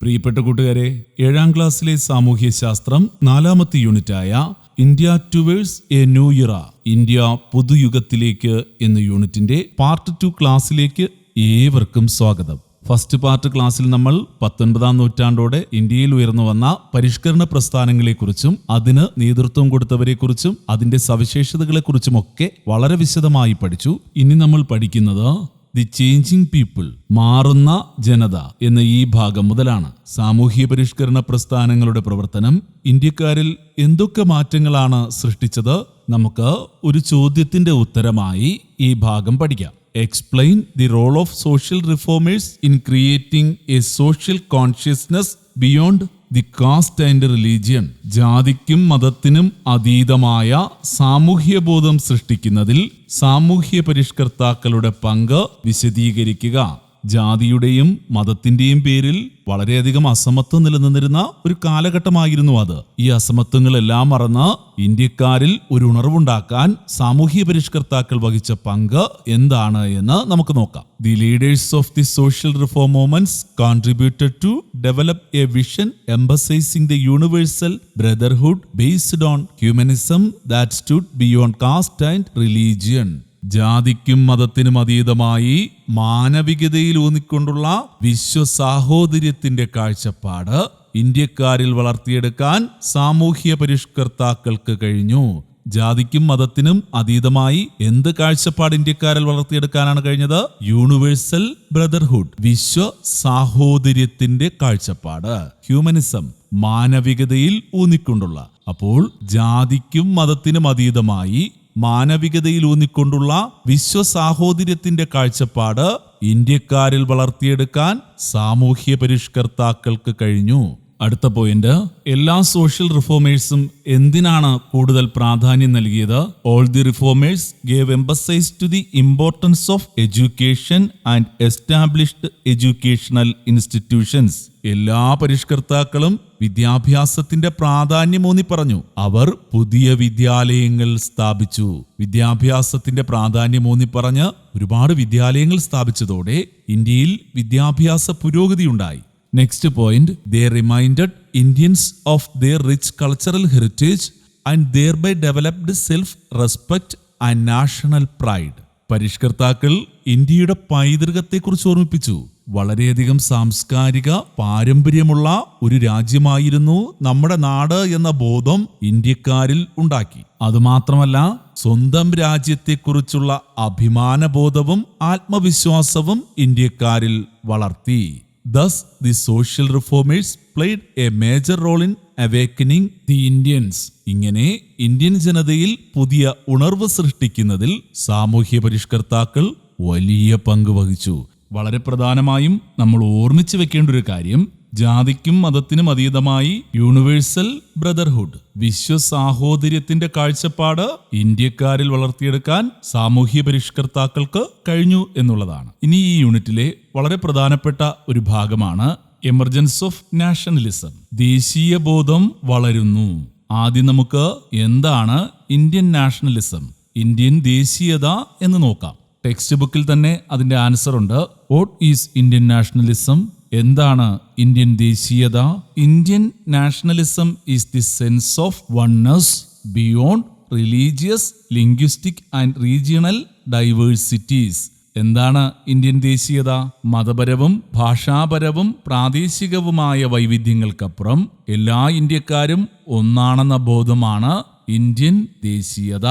പ്രിയപ്പെട്ട കൂട്ടുകാരെ, 7ാം ക്ലാസ്സിലെ സാമൂഹ്യശാസ്ത്രം 4ാമത്തെ യൂണിറ്റായ ഇന്ത്യ ടുവേഴ്സ് എ ന്യൂ ഇറ, ഇന്ത്യ പുതുയുഗത്തിലേക്ക് എന്ന യൂണിറ്റിന്റെ പാർട്ട് 2 ക്ലാസ്സിലേക്ക് ഏവർക്കും സ്വാഗതം. ഫസ്റ്റ് പാർട്ട് ക്ലാസ്സിൽ നമ്മൾ 19ാം നൂറ്റാണ്ടോടെ ഇന്ത്യയിൽ ഉയർന്നു വന്ന പരിഷ്കരണ പ്രസ്ഥാനങ്ങളെക്കുറിച്ചും അതിന് നേതൃത്വം കൊടുത്തവരെക്കുറിച്ചും അതിന്റെ സവിശേഷതകളെക്കുറിച്ചുമൊക്കെ വളരെ വിശദമായി പഠിച്ചു. ഇനി നമ്മൾ പഠിക്കുന്നത് ദി ചേഞ്ചിങ് പീപ്പിൾ, മാറുന്ന ജനത എന്ന ഈ ഭാഗം മുതലാണ്. സാമൂഹ്യ പരിഷ്കരണ പ്രസ്ഥാനങ്ങളുടെ പ്രവർത്തനം ഇന്ത്യക്കാരിൽ എന്തൊക്കെ മാറ്റങ്ങളാണ് സൃഷ്ടിച്ചത്? നമുക്ക് ഒരു ചോദ്യത്തിന്റെ ഉത്തരമായി ഈ ഭാഗം പഠിക്കാം. Explain the role of social reformers in creating a social consciousness beyond the caste and religion. ജാതിക്കും മതത്തിനും അതീതമായ സാമൂഹ്യബോധം സൃഷ്ടിക്കുന്നതിൽ സാമൂഹ്യ പരിഷ്കർത്താക്കളുടെ പങ്ക് വിശദീകരിക്കുക. ജാതിയുടെയും മതത്തിന്റെയും പേരിൽ വളരെയധികം അസമത്വം നിലനിന്നിരുന്ന ഒരു കാലഘട്ടമായിരുന്നു അത്. ഈ അസമത്വങ്ങളെല്ലാം മറന്ന് ഇന്ത്യക്കാരിൽ ഒരു ഉണർവുണ്ടാക്കാൻ സാമൂഹ്യ പരിഷ്കർത്താക്കൾ വഹിച്ച പങ്ക് എന്താണ് എന്ന് നമുക്ക് നോക്കാം. The leaders of the social reform movements contributed to develop a vision emphasising the universal brotherhood based on humanism that stood beyond caste and religion. ജാതിക്കും മതത്തിനും അതീതമായി മാനവികതയിൽ ഊന്നിക്കൊണ്ടുള്ള വിശ്വസാഹോദര്യത്തിന്റെ കാഴ്ചപ്പാട് ഇന്ത്യക്കാരിൽ വളർത്തിയെടുക്കാൻ സാമൂഹ്യ പരിഷ്കർത്താക്കൾക്ക് കഴിഞ്ഞു. ജാതിക്കും മതത്തിനും അതീതമായി എന്ത് കാഴ്ചപ്പാട് ഇന്ത്യക്കാരിൽ വളർത്തിയെടുക്കാനാണ് കഴിഞ്ഞത്? യൂണിവേഴ്സൽ ബ്രദർഹുഡ്, വിശ്വ സാഹോദര്യത്തിന്റെ കാഴ്ചപ്പാട്. ഹ്യൂമനിസം, മാനവികതയിൽ ഊന്നിക്കൊണ്ടുള്ള. അപ്പോൾ ജാതിക്കും മതത്തിനും അതീതമായി മാനവികതയിൽ ഊന്നിക്കൊണ്ടുള്ള വിശ്വസാഹോദര്യത്തിന്റെ കാഴ്ചപ്പാട് ഇന്ത്യക്കാരിൽ വളർത്തിയെടുക്കാൻ സാമൂഹ്യ പരിഷ്കർത്താക്കൾക്ക് കഴിഞ്ഞു. അടുത്ത പോയിന്റ്, എല്ലാ സോഷ്യൽ റിഫോമേഴ്സും എന്തിനാണ് കൂടുതൽ പ്രാധാന്യം നൽകിയത്? All the reformers gave emphasis to the importance of education and established educational institutions. എല്ലാ പരിഷ്കർത്താക്കളും വിദ്യാഭ്യാസത്തിന്റെ പ്രാധാന്യമൂന്നി പറഞ്ഞു. അവർ പുതിയ വിദ്യാലയങ്ങൾ സ്ഥാപിച്ചു. വിദ്യാഭ്യാസത്തിന്റെ പ്രാധാന്യമൂന്നി പറഞ്ഞ് ഒരുപാട് വിദ്യാലയങ്ങൾ സ്ഥാപിച്ചതോടെ ഇന്ത്യയിൽ വിദ്യാഭ്യാസ പുരോഗതിയുണ്ടായി. Next point, they reminded Indians of their rich cultural heritage and thereby developed self-respect and national pride. പരിഷ്കർത്താക്കൾ ഇന്ത്യയുടെ പൈതൃകത്തെക്കുറിച്ച് ഓർമ്മിപ്പിച്ചു. വളരെയധികം സാംസ്കാരിക പാരമ്പര്യമുള്ള ഒരു രാജ്യമായിരുന്നു നമ്മുടെ നാട് എന്ന ബോധം ഇന്ത്യക്കാരിൽ ഉണ്ടാക്കി. അതുമാത്രമല്ല, സ്വന്തം രാജ്യത്തെക്കുറിച്ചുള്ള അഭിമാനബോധവും ആത്മവിശ്വാസവും ഇന്ത്യക്കാരിൽ വളർത്തി. Thus, the social reformers played a major role in awakening the Indians. ഇങ്ങനെ ഇന്ത്യൻ ജനതയിൽ പുതിയ ഉണർവ് സൃഷ്ടിക്കുന്നതിൽ സാമൂഹ്യ പരിഷ്കർത്താക്കൾ വലിയ പങ്ക് വഹിച്ചു. വളരെ പ്രധാനമായും നമ്മൾ ഓർമ്മിച്ചു വെക്കേണ്ട ഒരു കാര്യം, ജാതിക്കും മതത്തിനും അതീതമായി യൂണിവേഴ്സൽ ബ്രദർഹുഡ്, വിശ്വസാഹോദര്യത്തിന്റെ കാഴ്ചപ്പാട് ഇന്ത്യക്കാരിൽ വളർത്തിയെടുക്കാൻ സാമൂഹ്യ പരിഷ്കർത്താക്കൾക്ക് കഴിഞ്ഞു എന്നുള്ളതാണ്. ഇനി ഈ യൂണിറ്റിലെ വളരെ പ്രധാനപ്പെട്ട ഒരു ഭാഗമാണ് എമർജൻസ് ഓഫ് നാഷണലിസം. ദേശീയ ബോധം വളരുന്നു. ആദ്യം നമുക്ക് എന്താണ് ഇന്ത്യൻ നാഷണലിസം, ഇന്ത്യൻ ദേശീയത എന്ന് നോക്കാം. ടെക്സ്റ്റ് ബുക്കിൽ തന്നെ അതിന്റെ ആൻസർ ഉണ്ട്. What is Indian nationalism? എന്താണ് ഇന്ത്യൻ ദേശീയത? Indian nationalism is the sense of oneness beyond religious, linguistic and regional diversities. എന്താണ് ഇന്ത്യൻ ദേശീയത? മതപരവും ഭാഷാപരവും പ്രാദേശികവുമായ വൈവിധ്യങ്ങൾക്കപ്പുറം എല്ലാ ഇന്ത്യക്കാരും ഒന്നാണെന്ന ബോധമാണ് ഇന്ത്യൻ ദേശീയത.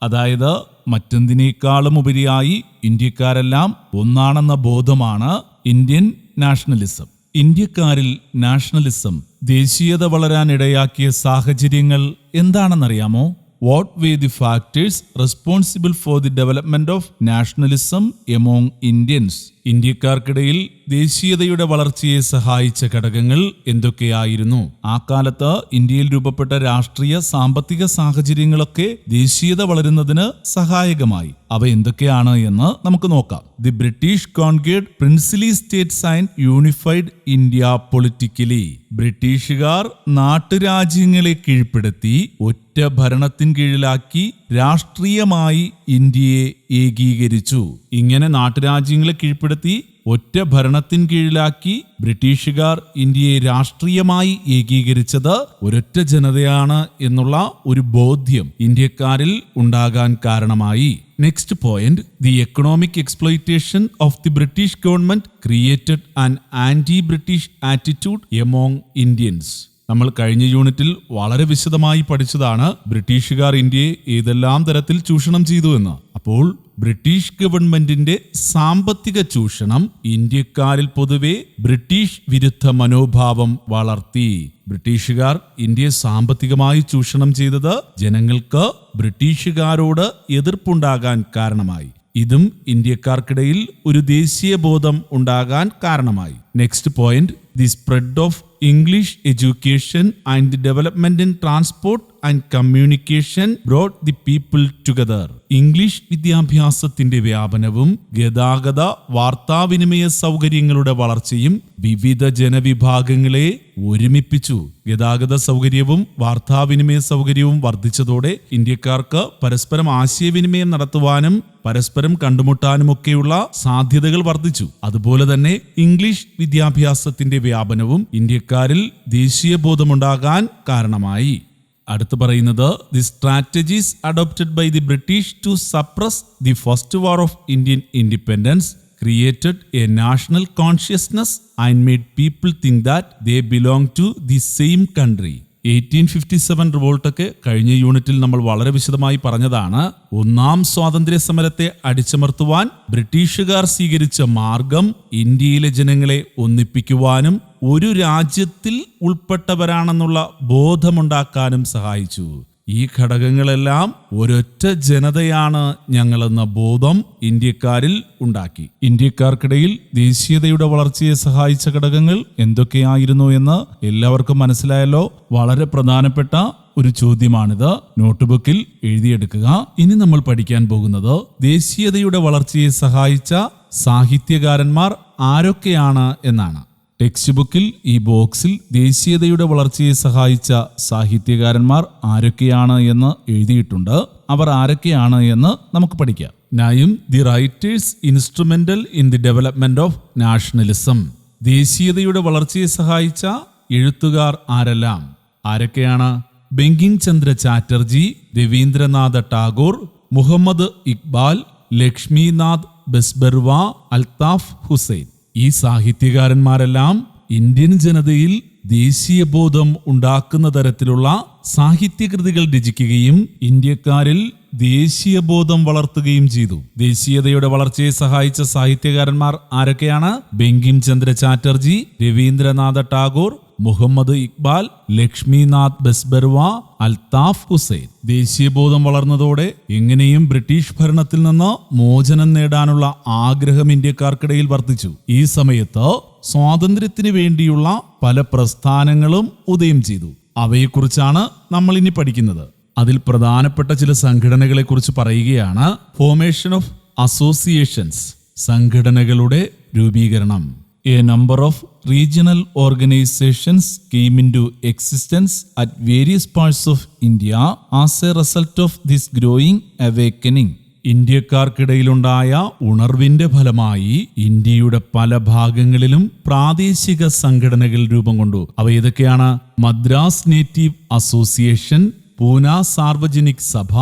അതായത് മറ്റെന്തിനേക്കാളും ഉപരിയായി ഇന്ത്യക്കാരെല്ലാം ഒന്നാണെന്ന ബോധമാണ് ഇന്ത്യൻ നാഷണലിസം. ഇന്ത്യക്കാരിൽ നാഷണലിസം, ദേശീയത വളരാനിടയാക്കിയ സാഹചര്യങ്ങൾ എന്താണെന്നറിയാമോ? What were the factors responsible for the development of nationalism among Indians? ഇന്ത്യക്കാർക്കിടയിൽ ദേശീയതയുടെ വളർച്ചയെ സഹായിച്ച ഘടകങ്ങൾ എന്തൊക്കെയായിരുന്നു? ആ കാലത്ത് ഇന്ത്യയിൽ രൂപപ്പെട്ട രാഷ്ട്രീയ സാമ്പത്തിക സാഹചര്യങ്ങളൊക്കെ ദേശീയത വളരുന്നതിന് സഹായകമായി. അവ എന്തൊക്കെയാണ് എന്ന് നമുക്ക് നോക്കാം. The British conquered princely states and unified India politically. ബ്രിട്ടീഷുകാർ നാട്ടുരാജ്യങ്ങളെ കീഴ്പ്പെടുത്തി ഒറ്റ ഭരണത്തിൻ കീഴിലാക്കി രാഷ്ട്രീയമായി ഇന്ത്യയെ ഏകീകരിച്ചു. ഇങ്ങനെ നാട്ടുരാജ്യങ്ങളെ കീഴ്പ്പെടുത്തി ഒറ്റ ഭരണത്തിൻ കീഴിലാക്കി ബ്രിട്ടീഷുകാർ ഇന്ത്യയെ രാഷ്ട്രീയമായി ഏകീകരിച്ചത് ഒരൊറ്റ ജനതയാണ് എന്നുള്ള ഒരു ബോധ്യം ഇന്ത്യക്കാരിൽ ഉണ്ടാകാൻ കാരണമായി. Next point, the economic exploitation of the British government created an anti British attitude among Indians. നമ്മൾ കഴിഞ്ഞ യൂണിറ്റിൽ വളരെ വിശദമായി പഠിച്ചതാണ് ബ്രിട്ടീഷുകാർ ഇന്ത്യയെ ഏതെല്ലാം തരത്തിൽ ചൂഷണം ചെയ്തു എന്ന്. അപ്പോൾ ബ്രിട്ടീഷ് ഗവൺമെന്റിന്റെ സാമ്പത്തിക ചൂഷണം ഇന്ത്യക്കാരിൽ പൊതുവെ ബ്രിട്ടീഷ് വിരുദ്ധ മനോഭാവം വളർത്തി. ബ്രിട്ടീഷുകാർ ഇന്ത്യയെ സാമ്പത്തികമായി ചൂഷണം ചെയ്തത് ജനങ്ങൾക്ക് ബ്രിട്ടീഷുകാരോട് എതിർപ്പുണ്ടാകാൻ കാരണമായി. ഇതും ഇന്ത്യക്കാർക്കിടയിൽ ഒരു ദേശീയ ബോധം ഉണ്ടാകാൻ കാരണമായി. Next point, the spread of English education and the development in transport and communication brought the people together. English വിദ്യാഭ്യാസത്തിന്റെ വ്യാപനവും ഗതാഗത വാർത്താവിനിമയ സൗകര്യങ്ങളുടെ വളർച്ചയും വിവിധ ജനവിഭാഗങ്ങളെ ഒരുമിപ്പിച്ചു. ഗതാഗത സൗകര്യവും വാർത്താവിനിമയ സൗകര്യവും വർദ്ധിച്ചതോടെ ഇന്ത്യക്കാർക്ക് പരസ്പരം ആശയവിനിമയം നടത്തുവാനും പരസ്പരം കണ്ടുമുട്ടാനുമൊക്കെയുള്ള സാധ്യതകൾ വർദ്ധിച്ചു. അതുപോലെ തന്നെ ഇംഗ്ലീഷ് വിദ്യാഭ്യാസത്തിന്റെ വ്യാപനവും ഇന്ത്യക്കാരിൽ ദേശീയ ബോധമുണ്ടാകാൻ കാരണമായി. അടുത്ത് പറയുന്നത്, the strategies adopted by the British to suppress the first war of Indian independence created a national consciousness and made people think that they belong to the same country. 1857 റിവോൾട്ടൊക്കെ കഴിഞ്ഞ യൂണിറ്റിൽ നമ്മൾ വളരെ വിശദമായി പറഞ്ഞതാണ്. ഒന്നാം സ്വാതന്ത്ര്യ സമരത്തെ അടിച്ചമർത്തുവാൻ ബ്രിട്ടീഷുകാർ സ്വീകരിച്ച മാർഗം ഇന്ത്യയിലെ ജനങ്ങളെ ഒന്നിപ്പിക്കുവാനും ഒരു രാജ്യത്തിൽ ഉൾപ്പെട്ടവരാണെന്നുള്ള ബോധമുണ്ടാക്കാനും സഹായിച്ചു. ഈ ഘടകങ്ങളെല്ലാം ഒരൊറ്റ ജനതയാണ് ഞങ്ങളെന്ന ബോധം ഇന്ത്യക്കാരിൽ ഉണ്ടാക്കി. ഇന്ത്യക്കാർക്കിടയിൽ ദേശീയതയുടെ വളർച്ചയെ സഹായിച്ച ഘടകങ്ങൾ എന്തൊക്കെയായിരുന്നു എന്ന് എല്ലാവർക്കും മനസ്സിലായല്ലോ. വളരെ പ്രധാനപ്പെട്ട ഒരു ചോദ്യമാണിത്. നോട്ട്ബുക്കിൽ എഴുതിയെടുക്കുക. ഇനി നമ്മൾ പഠിക്കാൻ പോകുന്നത് ദേശീയതയുടെ വളർച്ചയെ സഹായിച്ച സാഹിത്യകാരന്മാർ ആരൊക്കെയാണ് എന്നാണ്. ടെക്സ്റ്റ് ബുക്കിൽ ഈ ബോക്സിൽ ദേശീയതയുടെ വളർച്ചയെ സഹായിച്ച സാഹിത്യകാരന്മാർ ആരൊക്കെയാണ് എന്ന് എഴുതിയിട്ടുണ്ട്. അവർ ആരൊക്കെയാണ് എന്ന് നമുക്ക് പഠിക്കാം. നയം the writers instrumental in the development of nationalism. ദേശീയതയുടെ വളർച്ചയെ സഹായിച്ച എഴുത്തുകാർ ആരെല്ലാം? ആരൊക്കെയാണ്? ബങ്കിം ചന്ദ്ര ചാറ്റർജി, രവീന്ദ്രനാഥ ടാഗോർ, മുഹമ്മദ് ഇക്ബാൽ, ലക്ഷ്മിനാഥ് ബെസ്ബർവ, അൽതാഫ് ഹുസൈൻ. ഈ സാഹിത്യകാരന്മാരെല്ലാം ഇന്ത്യൻ ജനതയിൽ ദേശീയബോധം ഉണ്ടാക്കുന്ന തരത്തിലുള്ള സാഹിത്യകൃതികൾ രചിക്കുകയും ഇന്ത്യക്കാരിൽ ദേശീയബോധം വളർത്തുകയും ചെയ്തു. ദേശീയതയുടെ വളർച്ചയെ സഹായിച്ച സാഹിത്യകാരന്മാർ ആരൊക്കെയാണ്? ബങ്കിം ചന്ദ്ര ചാറ്റർജി, രവീന്ദ്രനാഥ ടാഗോർ, മുഹമ്മദ് ഇക്ബാൽ, ലക്ഷ്മിനാഥ് ബെസ്ബർവ, അൽതാഫ് ഹുസൈൻ. ദേശീയബോധം വളർന്നതോടെ എങ്ങനെയും ബ്രിട്ടീഷ് ഭരണത്തിൽ നിന്ന് മോചനം നേടാനുള്ള ആഗ്രഹം ഇന്ത്യക്കാർക്കിടയിൽ വർദ്ധിച്ചു. ഈ സമയത്ത് സ്വാതന്ത്ര്യത്തിന് വേണ്ടിയുള്ള പല പ്രസ്ഥാനങ്ങളും ഉദയം ചെയ്തു. അവയെക്കുറിച്ചാണ് നമ്മൾ ഇനി പഠിക്കുന്നത്. അതിൽ പ്രധാനപ്പെട്ട ചില സംഘടനകളെ കുറിച്ച് പറയുകയാണ്. ഫോർമേഷൻ ഓഫ് അസോസിയേഷൻസ്, സംഘടനകളുടെ രൂപീകരണം. A number of regional organizations came into existence at various parts of India as a result of this growing awakening. ഇന്ത്യക്കാർക്കിടയിലുണ്ടായ ഉണർവിന്റെ ഫലമായി ഇന്ത്യയുടെ പല ഭാഗങ്ങളിലും പ്രാദേശിക സംഘടനകൾ രൂപം കൊണ്ടു. അവ ഏതൊക്കെയാണ്? Madras Native Association, Poona Sarvajanik Sabha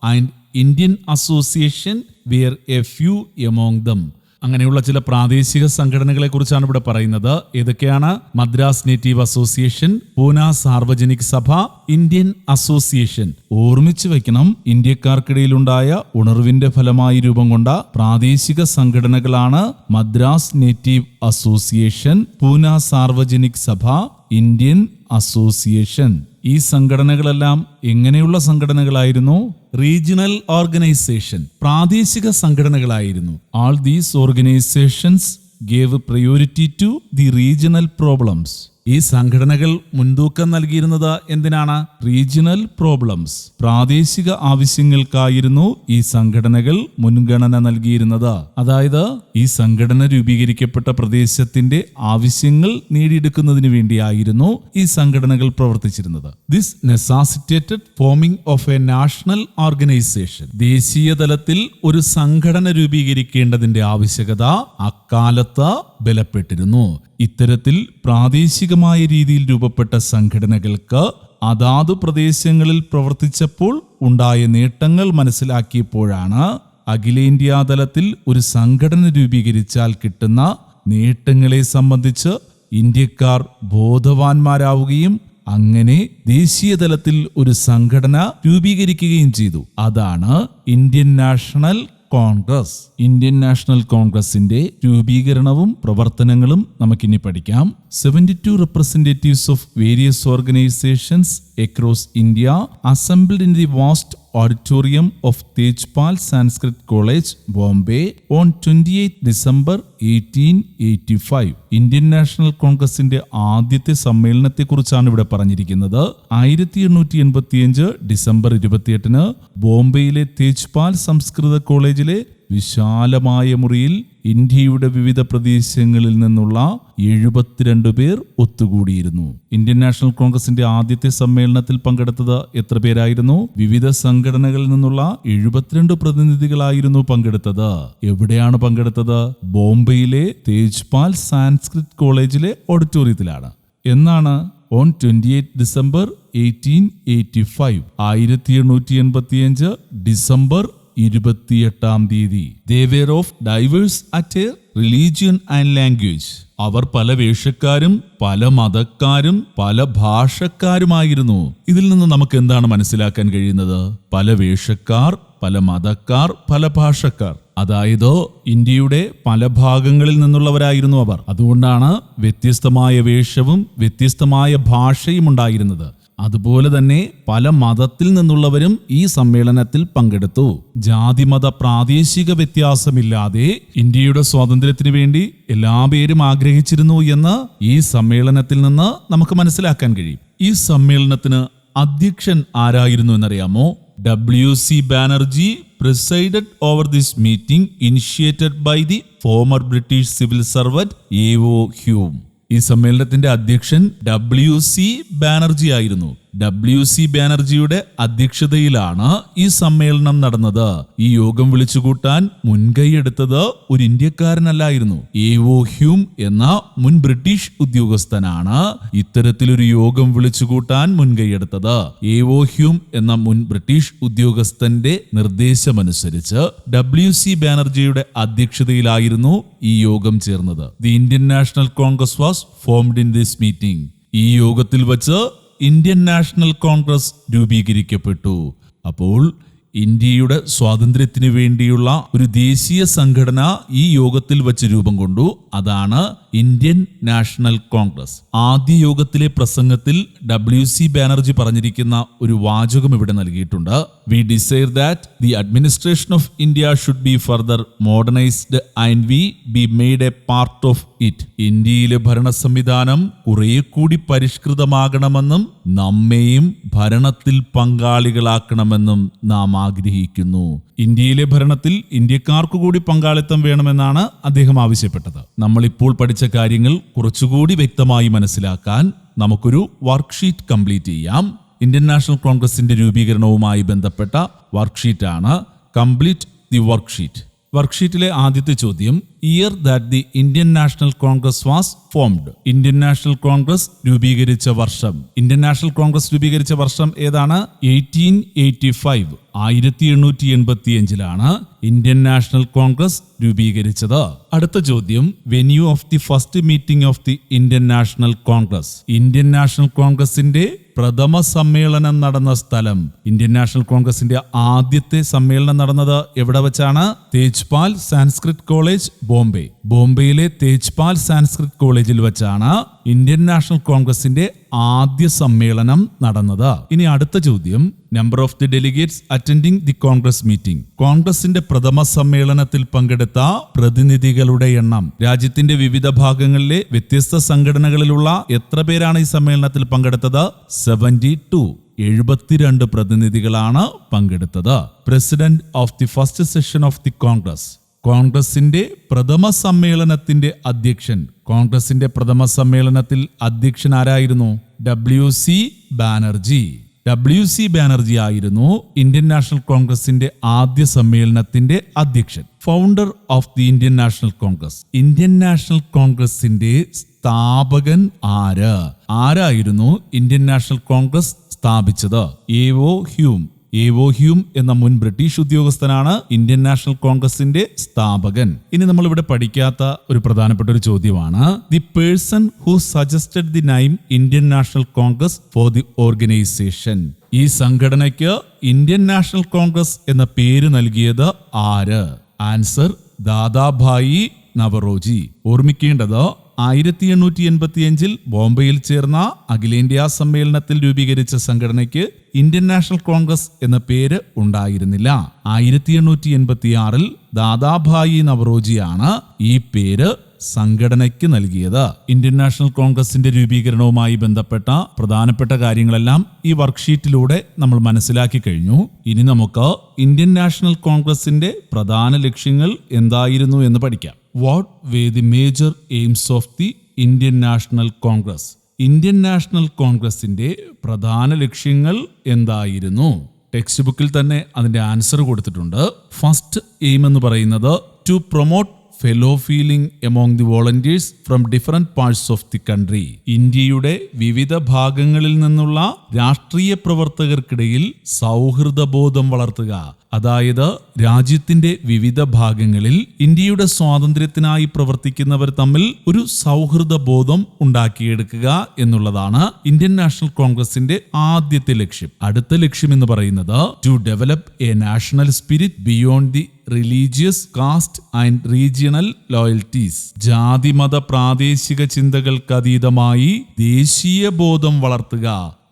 and Indian Association were a few among them. അങ്ങനെയുള്ള ചില പ്രാദേശിക സംഘടനകളെ കുറിച്ചാണ് ഇവിടെ പറയുന്നത്. ഏതൊക്കെയാണ്? Madras Native Association, Poona Sarvajanik Sabha, Indian association. ഓർമ്മിച്ചു വയ്ക്കണം, ഇന്ത്യക്കാർക്കിടയിലുണ്ടായ ഉണർവിന്റെ ഫലമായി രൂപം കൊണ്ട പ്രാദേശിക സംഘടനകളാണ് Madras Native Association, Poona Sarvajanik Sabha, Indian association. ഈ സംഘടനകളെല്ലാം എങ്ങനെയുള്ള സംഘടനകളായിരുന്നു? റീജിയണൽ ഓർഗനൈസേഷൻ, പ്രാദേശിക സംഘടനകളായിരുന്നു. All these organizations gave priority to the regional problems. ഈ സംഘടനകൾ മുൻതൂക്കം നൽകിയിരുന്നത് എന്തിനാണ്? റീജിയണൽ പ്രോബ്ലംസ്, പ്രാദേശിക ആവശ്യങ്ങൾക്കായിരുന്നു ഈ സംഘടനകൾ മുൻഗണന നൽകിയിരുന്നത്. അതായത് ഈ സംഘടന രൂപീകരിക്കപ്പെട്ട പ്രദേശത്തിന്റെ ആവശ്യങ്ങൾ നേടിയെടുക്കുന്നതിന് വേണ്ടിയായിരുന്നു ഈ സംഘടനകൾ പ്രവർത്തിച്ചിരുന്നത്. This necessitated forming of a national organisation. ദേശീയ തലത്തിൽ ഒരു സംഘടന രൂപീകരിക്കേണ്ടതിന്റെ ആവശ്യകത അക്കാലത്ത് ബലപ്പെട്ടിരുന്നു. ഇത്തരത്തിൽ പ്രാദേശികമായ രീതിയിൽ രൂപപ്പെട്ട സംഘടനകൾക്ക് അതാതു പ്രദേശങ്ങളിൽ പ്രവർത്തിച്ചപ്പോൾ ഉണ്ടായ നേട്ടങ്ങൾ മനസ്സിലാക്കിയപ്പോഴാണ് അഖിലേന്ത്യാ തലത്തിൽ ഒരു സംഘടന രൂപീകരിച്ചാൽ കിട്ടുന്ന നേട്ടങ്ങളെ സംബന്ധിച്ച് ഇന്ത്യക്കാർ ബോധവാന്മാരാവുകയും അങ്ങനെ ദേശീയ തലത്തിൽ ഒരു സംഘടന രൂപീകരിക്കുകയും ചെയ്തു. അതാണ് Indian national Congress. Indian national കോൺഗ്രസിന്റെ രൂപീകരണവും പ്രവർത്തനങ്ങളും നമുക്കിനി പഠിക്കാം. 72 representatives of various organizations across India assembled in the vast auditorium of Tejpal Sanskrit College, Bombay on 28 December 1885. Indian national കോൺഗ്രസിന്റെ ആദ്യത്തെ സമ്മേളനത്തെക്കുറിച്ചാണ് ഇവിടെ പറഞ്ഞിരിക്കുന്നത്. 1885 ഡിസംബർ 28 ബോംബെയിലെ തേജ്പാൽ സംസ്കൃത കോളേജിലെ വിശാലമായ മുറിയിൽ ഇന്ത്യയുടെ വിവിധ പ്രദേശങ്ങളിൽ നിന്നുള്ള 72 പേർ ഒത്തുകൂടിയിരുന്നു. ഇന്ത്യൻ നാഷണൽ കോൺഗ്രസിന്റെ ആദ്യത്തെ സമ്മേളനത്തിൽ പങ്കെടുത്തത് എത്ര പേരായിരുന്നു? വിവിധ സംഘടനകളിൽ നിന്നുള്ള 72 പ്രതിനിധികളായിരുന്നു പങ്കെടുത്തത്. എവിടെയാണ് പങ്കെടുത്തത്? ബോംബെയിലെ തേജ്പാൽ സാൻസ്ക്രിറ്റ് കോളേജിലെ ഓഡിറ്റോറിയത്തിലാണ്. എന്നാണ്? On 28 December 1885. 1885 December 28 They were of diverse attire, religion and language. അവർ പല വേഷക്കാരും പല മതക്കാരും പല ഭാഷക്കാരുമായിരുന്നു. ഇതിൽ നിന്ന് നമുക്ക് എന്താണ് മനസ്സിലാക്കാൻ കഴിയുന്നത്? പല വേഷക്കാർ, പല മതക്കാർ, പല ഭാഷക്കാർ. അതായത് ഇന്ത്യയുടെ പല ഭാഗങ്ങളിൽ നിന്നുള്ളവരായിരുന്നു അവർ. അതുകൊണ്ടാണ് വ്യത്യസ്തമായ വേഷവും വ്യത്യസ്തമായ ഭാഷയും ഉണ്ടായിരുന്നത്. അതുപോലെ തന്നെ പല മതത്തിൽ നിന്നുള്ളവരും ഈ സമ്മേളനത്തിൽ പങ്കെടുത്തു. ജാതിമത പ്രാദേശിക വ്യത്യാസമില്ലാതെ ഇന്ത്യയുടെ സ്വാതന്ത്ര്യത്തിന് വേണ്ടി എല്ലാ പേരും ആഗ്രഹിച്ചിരുന്നു എന്ന് ഈ സമ്മേളനത്തിൽ നിന്ന് നമുക്ക് മനസ്സിലാക്കാൻ കഴിയും. ഈ സമ്മേളനത്തിന് അധ്യക്ഷൻ ആരായിരുന്നു എന്നറിയാമോ? W.C. Banerjee presided over this meeting initiated by the former British civil servant A.O. Hume. ഈ സമ്മേളനത്തിന്റെ അധ്യക്ഷൻ W.C. ബാനർജി ആയിരുന്നു. W.C. ബാനർജിയുടെ അധ്യക്ഷതയിലാണ് ഈ സമ്മേളനം നടന്നത്. ഈ യോഗം വിളിച്ചുകൂട്ടാൻ മുൻകൈയെടുത്തത് ഒരു ഇന്ത്യക്കാരനല്ലായിരുന്നു. A.O. ഹ്യൂം എന്ന മുൻ ബ്രിട്ടീഷ് ഉദ്യോഗസ്ഥനാണ് ഇത്തരത്തിലൊരു യോഗം വിളിച്ചുകൂട്ടാൻ മുൻകൈയെടുത്തത്. A.O. ഹ്യൂം എന്ന മുൻ ബ്രിട്ടീഷ് ഉദ്യോഗസ്ഥന്റെ നിർദ്ദേശമനുസരിച്ച് W.C. ബാനർജിയുടെ അധ്യക്ഷതയിലായിരുന്നു ഈ യോഗം ചേർന്നത്. The Indian national Congress was formed in this meeting. ഈ യോഗത്തിൽ വച്ച് ഇന്ത്യൻ നാഷണൽ കോൺഗ്രസ് രൂപീകരിക്കപ്പെട്ടു. അപ്പോൾ ഇന്ത്യയുടെ സ്വാതന്ത്ര്യത്തിന് വേണ്ടിയുള്ള ഒരു ദേശീയ സംഘടന ഈ യോഗത്തിൽ വച്ച് രൂപം കൊണ്ടു. അതാണ് ഇന്ത്യൻ നാഷണൽ കോൺഗ്രസ്. ആദ്യ യോഗത്തിലെ പ്രസംഗത്തിൽ W.C. ബാനർജി പറഞ്ഞിരിക്കുന്ന ഒരു വാചകം ഇവിടെ നൽകിയിട്ടുണ്ട്. We desire that the administration of India should be further modernised and we be made a part of it. ഇന്ത്യയിലെ ഭരണ സംവിധാനം കുറെ കൂടി പരിഷ്കൃതമാകണമെന്നും നമ്മെയും ഭരണത്തിൽ പങ്കാളികളാക്കണമെന്നും നാം ആഗ്രഹിക്കുന്നു. ഇന്ത്യയിലെ ഭരണത്തിൽ ഇന്ത്യക്കാർക്ക് കൂടി പങ്കാളിത്തം വേണമെന്നാണ് അദ്ദേഹം ആവശ്യപ്പെട്ടത്. നമ്മളിപ്പോൾ പഠിച്ച കാര്യങ്ങൾ കുറച്ചുകൂടി വ്യക്തമായി മനസ്സിലാക്കാൻ നമുക്കൊരു വർക്ക്ഷീറ്റ് കംപ്ലീറ്റ് ചെയ്യാം. ഇന്ത്യൻ നാഷണൽ കോൺഗ്രസിന്റെ രൂപീകരണവുമായി ബന്ധപ്പെട്ട വർക്ക്ഷീറ്റാണ് കംപ്ലീറ്റ് ദി വർക്ക്ഷീറ്റ്. വർക്ക്ഷീറ്റിലെ ആദ്യത്തെ ചോദ്യം, year that the Indian national Congress was formed. Indian national Congress രൂപീകരിച്ച വർഷം. ഇന്ത്യൻ നാഷണൽ കോൺഗ്രസ് രൂപീകരിച്ച വർഷം ഏതാണ്? 1885. 1885 ഇന്ത്യൻ നാഷണൽ കോൺഗ്രസ് രൂപീകരിച്ചത്. അടുത്ത ചോദ്യം, venue of the first meeting of the Indian national Congress. Indian national കോൺഗ്രസിന്റെ പ്രഥമ സമ്മേളനം നടന്ന സ്ഥലം. ഇന്ത്യൻ നാഷണൽ കോൺഗ്രസിന്റെ ആദ്യത്തെ സമ്മേളനം നടന്നത് എവിടെ വെച്ചാണ്? തേജ്പാൽ സാൻസ്ക്രിറ്റ് കോളേജ്, ബോംബെ. ബോംബെയിലെ തേജ്പാൽ സാൻസ്ക്രിറ്റ് കോളേജിൽ വെച്ചാണ് ഇന്ത്യൻ നാഷണൽ കോൺഗ്രസിന്റെ ആദ്യ സമ്മേളനം നടന്നത്. ഇനി അടുത്ത ചോദ്യം, number of the delegates അറ്റൻഡിംഗ് the Congress meeting. കോൺഗ്രസിന്റെ പ്രഥമ സമ്മേളനത്തിൽ പങ്കെടുത്ത പ്രതിനിധികളുടെ എണ്ണം. രാജ്യത്തിന്റെ വിവിധ ഭാഗങ്ങളിലെ വ്യത്യസ്ത സംഘടനകളിലുള്ള എത്ര പേരാണ് ഈ സമ്മേളനത്തിൽ പങ്കെടുത്തത്? 72. 72 പ്രതിനിധികളാണ് പങ്കെടുത്തത്. President of the first session of the Congress. കോൺഗ്രസിന്റെ പ്രഥമ സമ്മേളനത്തിന്റെ അധ്യക്ഷൻ. കോൺഗ്രസിന്റെ പ്രഥമ സമ്മേളനത്തിൽ അധ്യക്ഷൻ ആരായിരുന്നു? WC ബാനർജി. WC ബാനർജി ആയിരുന്നു ഇന്ത്യൻ നാഷണൽ കോൺഗ്രസിന്റെ ആദ്യ സമ്മേളനത്തിന്റെ അധ്യക്ഷൻ. Founder of the Indian national Congress. Indian national കോൺഗ്രസിന്റെ സ്ഥാപകൻ ആരായിരുന്നു ഇന്ത്യൻ നാഷണൽ കോൺഗ്രസ് സ്ഥാപിച്ചത്? എവോ ഹ്യൂം എന്ന മുൻ ബ്രിട്ടീഷ് ഉദ്യോഗസ്ഥനാണ് ഇന്ത്യൻ നാഷണൽ കോൺഗ്രസിന്റെ സ്ഥാപകൻ. ഇനി നമ്മൾ ഇവിടെ പഠിക്കാത്ത ഒരു പ്രധാനപ്പെട്ട ഒരു ചോദ്യമാണ്, the person who suggested the name Indian national Congress for the organisation. ഈ സംഘടനയ്ക്ക് ഇന്ത്യൻ നാഷണൽ കോൺഗ്രസ് എന്ന പേര് നൽകിയത് ആര്? ആൻസർ ദാദാഭായി നവറോജി. ഓർമ്മിക്കേണ്ടത് 1885 ബോംബെയിൽ ചേർന്ന അഖിലേന്ത്യാ സമ്മേളനത്തിൽ രൂപീകരിച്ച സംഘടനയ്ക്ക് ഇന്ത്യൻ നാഷണൽ കോൺഗ്രസ് എന്ന പേര് ഉണ്ടായിരുന്നില്ല. 1886 ദാദാഭായി നവറോജിയാണ് ഈ പേര് സംഘടനയ്ക്ക് നൽകിയത്. ഇന്ത്യൻ നാഷണൽ കോൺഗ്രസിന്റെ രൂപീകരണവുമായി ബന്ധപ്പെട്ട പ്രധാനപ്പെട്ട കാര്യങ്ങളെല്ലാം ഈ വർക്ക്ഷീറ്റിലൂടെ നമ്മൾ മനസ്സിലാക്കി കഴിഞ്ഞു. ഇനി നമുക്ക് ഇന്ത്യൻ നാഷണൽ കോൺഗ്രസിന്റെ പ്രധാന ലക്ഷ്യങ്ങൾ എന്തായിരുന്നു എന്ന് പഠിക്കാം. What were the major aims of the Indian national Congress? Indian national കോൺഗ്രസിന്റെ പ്രധാന ലക്ഷ്യങ്ങൾ എന്തായിരുന്നു? ടെക്സ്റ്റ് ബുക്കിൽ തന്നെ അതിന്റെ ആൻസർ കൊടുത്തിട്ടുണ്ട്. ഫസ്റ്റ് എയിം എന്ന് പറയുന്നത് to promote fellow feeling among the volunteers from different parts of the country. ഇന്ത്യയുടെ വിവിധ ഭാഗങ്ങളിൽ നിന്നുള്ള രാഷ്ട്രീയ പ്രവർത്തകർക്കിടയിൽ സൗഹൃദബോധം വളർത്തുക. അതായത് രാജ്യത്തിന്റെ വിവിധ ഭാഗങ്ങളിൽ ഇന്ത്യയുടെ സ്വാതന്ത്ര്യത്തിനായി പ്രവർത്തിക്കുന്നവർ തമ്മിൽ ഒരു സൗഹൃദ ബോധം ഉണ്ടാക്കിയെടുക്കുക എന്നുള്ളതാണ് ഇന്ത്യൻ നാഷണൽ കോൺഗ്രസിന്റെ ആദ്യത്തെ ലക്ഷ്യം. അടുത്ത ലക്ഷ്യം എന്ന് പറയുന്നത് to develop a national spirit beyond the religious, caste and regional loyalties. ജാതിമത പ്രാദേശിക ചിന്തകൾക്ക് അതീതമായി ദേശീയ ബോധം വളർത്തുക.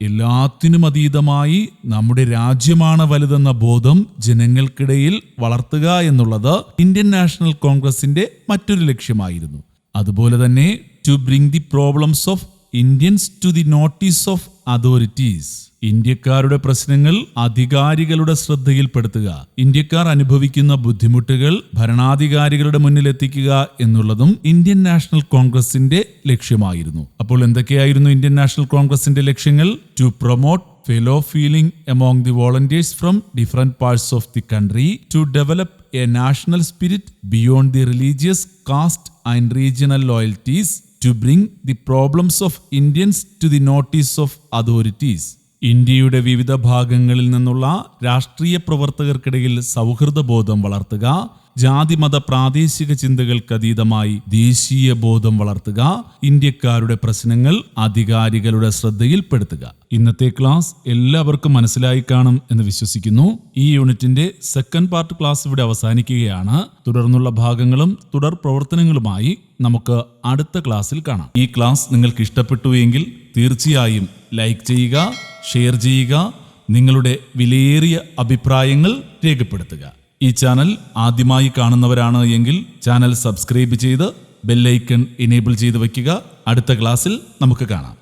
എല്ലാത്തിനും അതീതമായി നമ്മുടെ രാജ്യമാണ് വലുതെന്ന ബോധം ജനങ്ങൾക്കിടയിൽ വളർത്തുക എന്നുള്ളത് ഇന്ത്യൻ നാഷണൽ കോൺഗ്രസിന്റെ മറ്റൊരു ലക്ഷ്യമായിരുന്നു. അതുപോലെ തന്നെ to bring the problems of Indians to the notice of authorities. ഇന്ത്യക്കാരുടെ പ്രശ്നങ്ങൾ അധികാരികളുടെ ശ്രദ്ധയിൽപ്പെടുത്തുക. ഇന്ത്യക്കാർ അനുഭവിക്കുന്ന ബുദ്ധിമുട്ടുകൾ ഭരണാധികാരികളുടെ മുന്നിൽ എത്തിക്കുക എന്നുള്ളതും ഇന്ത്യൻ നാഷണൽ കോൺഗ്രസിന്റെ ലക്ഷ്യമായിരുന്നു. അപ്പോൾ എന്തൊക്കെയായിരുന്നു ഇന്ത്യൻ നാഷണൽ കോൺഗ്രസിന്റെ ലക്ഷ്യങ്ങൾ? To promote fellow feeling among the volunteers from different parts of the country, to develop a national spirit beyond the religious, caste and regional loyalties, to bring the problems of Indians to the notice of authorities. ഇന്ത്യയുടെ വിവിധ ഭാഗങ്ങളിൽ നിന്നുള്ള രാഷ്ട്രീയ പ്രവർത്തകർക്കിടയിൽ സൗഹൃദബോധം വളർത്തുക. ജാതിമത പ്രാദേശിക ചിന്തകൾക്ക് അതീതമായി ദേശീയ ബോധം വളർത്തുക. ഇന്ത്യക്കാരുടെ പ്രശ്നങ്ങൾ അധികാരികളുടെ ശ്രദ്ധയിൽപ്പെടുത്തുക. ഇന്നത്തെ ക്ലാസ് എല്ലാവർക്കും മനസ്സിലായി കാണും എന്ന് വിശ്വസിക്കുന്നു. ഈ യൂണിറ്റിന്റെ സെക്കൻഡ് പാർട്ട് ക്ലാസ് ഇവിടെ അവസാനിക്കുകയാണ്. തുടർന്നുള്ള ഭാഗങ്ങളും തുടർ പ്രവർത്തനങ്ങളുമായി നമുക്ക് അടുത്ത ക്ലാസ്സിൽ കാണാം. ഈ ക്ലാസ് നിങ്ങൾക്ക് ഇഷ്ടപ്പെട്ടു എങ്കിൽ തീർച്ചയായും ലൈക്ക് ചെയ്യുക, ഷെയർ ചെയ്യുക, നിങ്ങളുടെ വിലയേറിയ അഭിപ്രായങ്ങൾ രേഖപ്പെടുത്തുക. ഈ ചാനൽ ആദ്യമായി കാണുന്നവരാണ് എങ്കിൽ ചാനൽ സബ്സ്ക്രൈബ് ചെയ്ത് ബെല്ലൈക്കൺ എനേബിൾ ചെയ്ത് വയ്ക്കുക. അടുത്ത ക്ലാസ്സിൽ നമുക്ക് കാണാം.